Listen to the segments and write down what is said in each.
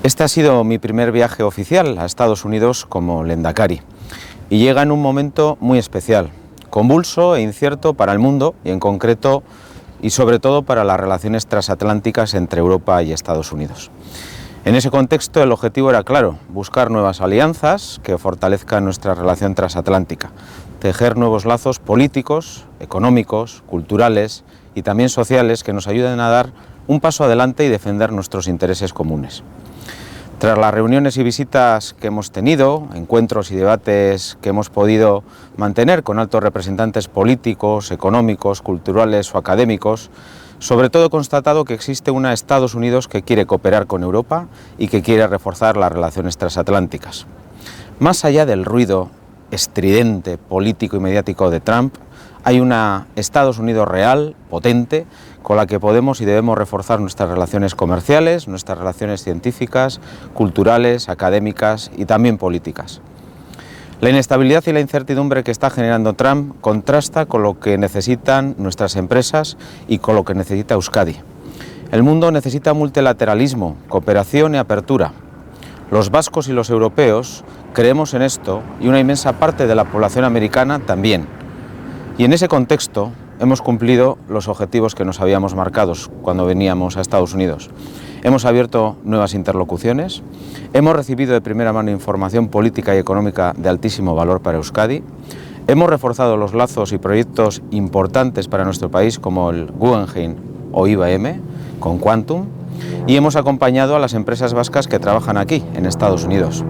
Este ha sido mi primer viaje oficial a Estados Unidos como Lehendakari y llega en un momento muy especial, convulso e incierto para el mundo y en concreto y sobre todo para las relaciones transatlánticas entre Europa y Estados Unidos. En ese contexto el objetivo era claro, buscar nuevas alianzas que fortalezcan nuestra relación transatlántica, tejer nuevos lazos políticos, económicos, culturales y también sociales que nos ayuden a dar un paso adelante y defender nuestros intereses comunes. Tras las reuniones y visitas que hemos tenido, encuentros y debates que hemos podido mantener con altos representantes políticos, económicos, culturales o académicos, sobre todo he constatado que existe una Estados Unidos que quiere cooperar con Europa y que quiere reforzar las relaciones transatlánticas. Más allá del ruido estridente, político y mediático de Trump, hay una Estados Unidos real, potente, con la que podemos y debemos reforzar nuestras relaciones comerciales, nuestras relaciones científicas, culturales, académicas y también políticas. La inestabilidad y la incertidumbre que está generando Trump contrasta con lo que necesitan nuestras empresas y con lo que necesita Euskadi. El mundo necesita multilateralismo, cooperación y apertura. Los vascos y los europeos creemos en esto y una inmensa parte de la población americana también. Y en ese contexto hemos cumplido los objetivos que nos habíamos marcado cuando veníamos a Estados Unidos. Hemos abierto nuevas interlocuciones, hemos recibido de primera mano información política y económica de altísimo valor para Euskadi, hemos reforzado los lazos y proyectos importantes para nuestro país como el Guggenheim o IBM con Quantum y hemos acompañado a las empresas vascas que trabajan aquí, en Estados Unidos.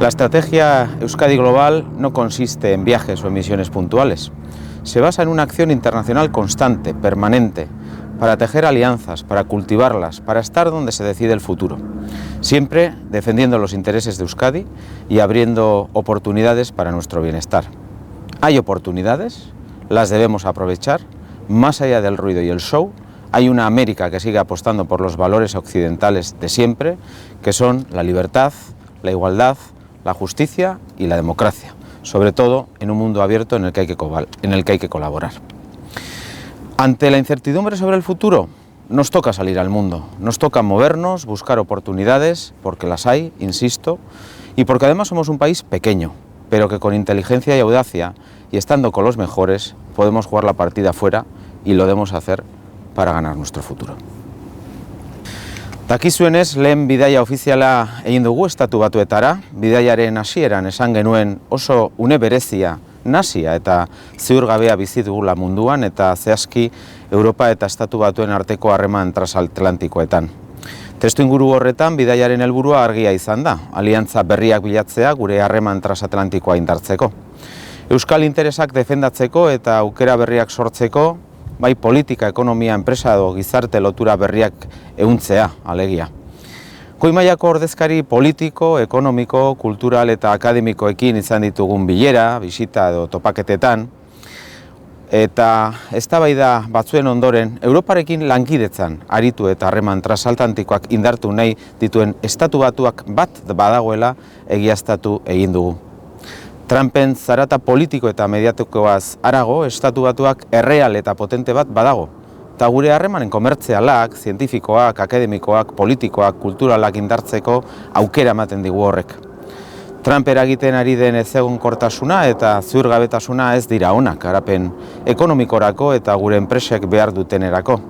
La estrategia Euskadi Global no consiste en viajes o en misiones puntuales. Se basa en una acción internacional constante, permanente, para tejer alianzas, para cultivarlas, para estar donde se decide el futuro. Siempre defendiendo los intereses de Euskadi y abriendo oportunidades para nuestro bienestar. Hay oportunidades, las debemos aprovechar. Más allá del ruido y el show, hay una América que sigue apostando por los valores occidentales de siempre, que son la libertad, la igualdad, la justicia y la democracia, sobre todo en un mundo abierto en el que hay que colaborar. Ante la incertidumbre sobre el futuro, nos toca salir al mundo, nos toca movernos, buscar oportunidades, porque las hay, insisto, y porque además somos un país pequeño, pero que con inteligencia y audacia, y estando con los mejores, podemos jugar la partida fuera y lo debemos hacer para ganar nuestro futuro. Dakizuenez, lehen bidaia ofiziala egin dugu Estatu Batuetara, bidaiaren hasieran esan genuen oso une berezia, nasia eta ziurgabea bizi dugula munduan eta zehazki Europa eta Estatu Batuen arteko harreman transatlantikoetan. Testuinguru horretan bidaiaren helburua argia izan da, aliantza berriak bilatzea gure harreman transatlantikoa indartzeko. Euskal interesak defendatzeko eta aukera berriak sortzeko, bai politika, ekonomia, enpresa edo gizarte lotura berriak ehuntzea, alegia. Goi mailako ordezkari politiko, ekonomiko, kultural eta akademikoekin izan ditugun bilera, bisita edo topaketetan, eta eztabaida batzuen ondoren, Europarekin lankidetzan aritu eta harreman transatlantikoak indartu nahi dituen Estatu Batuak bat badagoela egiaztatu egin dugu. Trumpen zarata politiko eta mediatikoaz harago, Estatu Batuak erreal eta potente bat badago. Eta gure harremanen komertzialak, zientifikoak, akademikoak, politikoak, kulturalak indartzeko aukera ematen digu horrek. Trump eragiten ari den ezegonkortasuna eta ziurgabetasuna ez dira onak garapen ekonomikorako eta gure enpresek behar dutenerako.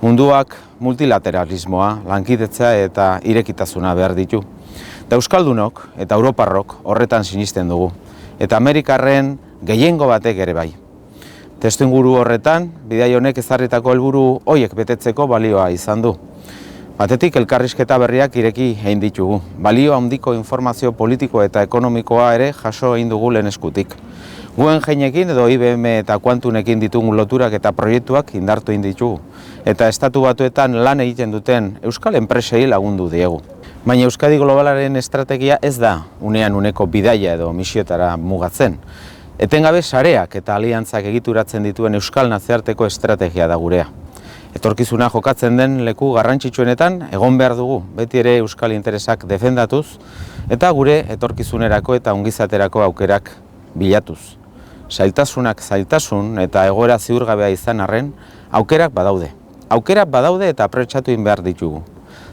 Munduak multilateralismoa, lankidetza eta irekitasuna behar ditu. Eta Euskaldunok eta Europarrok horretan sinisten dugu, eta Amerikarren gehiengo batek ere bai. Testuinguru horretan, bidai honek ezarritako helburu horiek betetzeko balioa izan du. Batetik elkarrizketa berriak ireki egin ditugu, balio handiko informazio politiko eta ekonomikoa ere jaso egin dugu lehen eskutik. Guggenheimekin edo IBM eta Quantumekin ditugun loturak eta proiektuak indartu egin ditugu, eta Estatu Batuetan lan egiten duten euskal enpresei lagundu diegu. Baina Euskadi Globalaren estrategia ez da unean uneko bidaia edo misiotara mugatzen. Etengabe sareak eta aliantzak egituratzen dituen euskal nazioarteko estrategia da gurea. Etorkizuna jokatzen den leku garrantzitsuenetan egon behar dugu, beti ere euskal interesak defendatuz eta gure etorkizunerako eta ongizaterako aukerak bilatuz. Zailtasunak zailtasun eta egoera ziurgabea izan arren, aukerak badaude. Aukerak badaude eta aprobetxatu egin behar ditugu.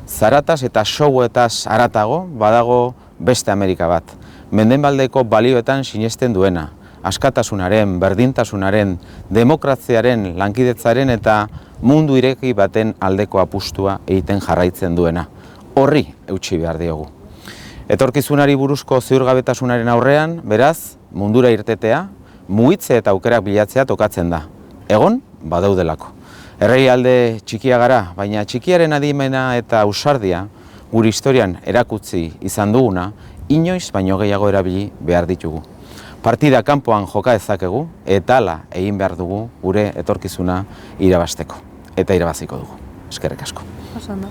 Zarataz eta showetaz haratago badago beste Amerika bat. Mendebaldeko balioetan sinesten duena, askatasunaren, berdintasunaren, demokraziaren, lankidetzaren eta mundu ireki baten aldeko apustua egiten jarraitzen duena. Horri eutsi behar diogu. Etorkizunari buruzko ziurgabetasunaren aurrean, beraz, mundura irtetea, mugitze eta aukerak bilatzea tokatzen da. Egon, badaudelako. Herrialde txikia gara, baina txikiaren adimena eta ausardia gure historian erakutsi izan duguna, inoiz baino gehiago erabili behar ditugu. Partida kanpoan joka dezakegu eta hala egin behar dugu gure etorkizuna irabazteko. Eta irabaziko dugu. Eskerrik asko.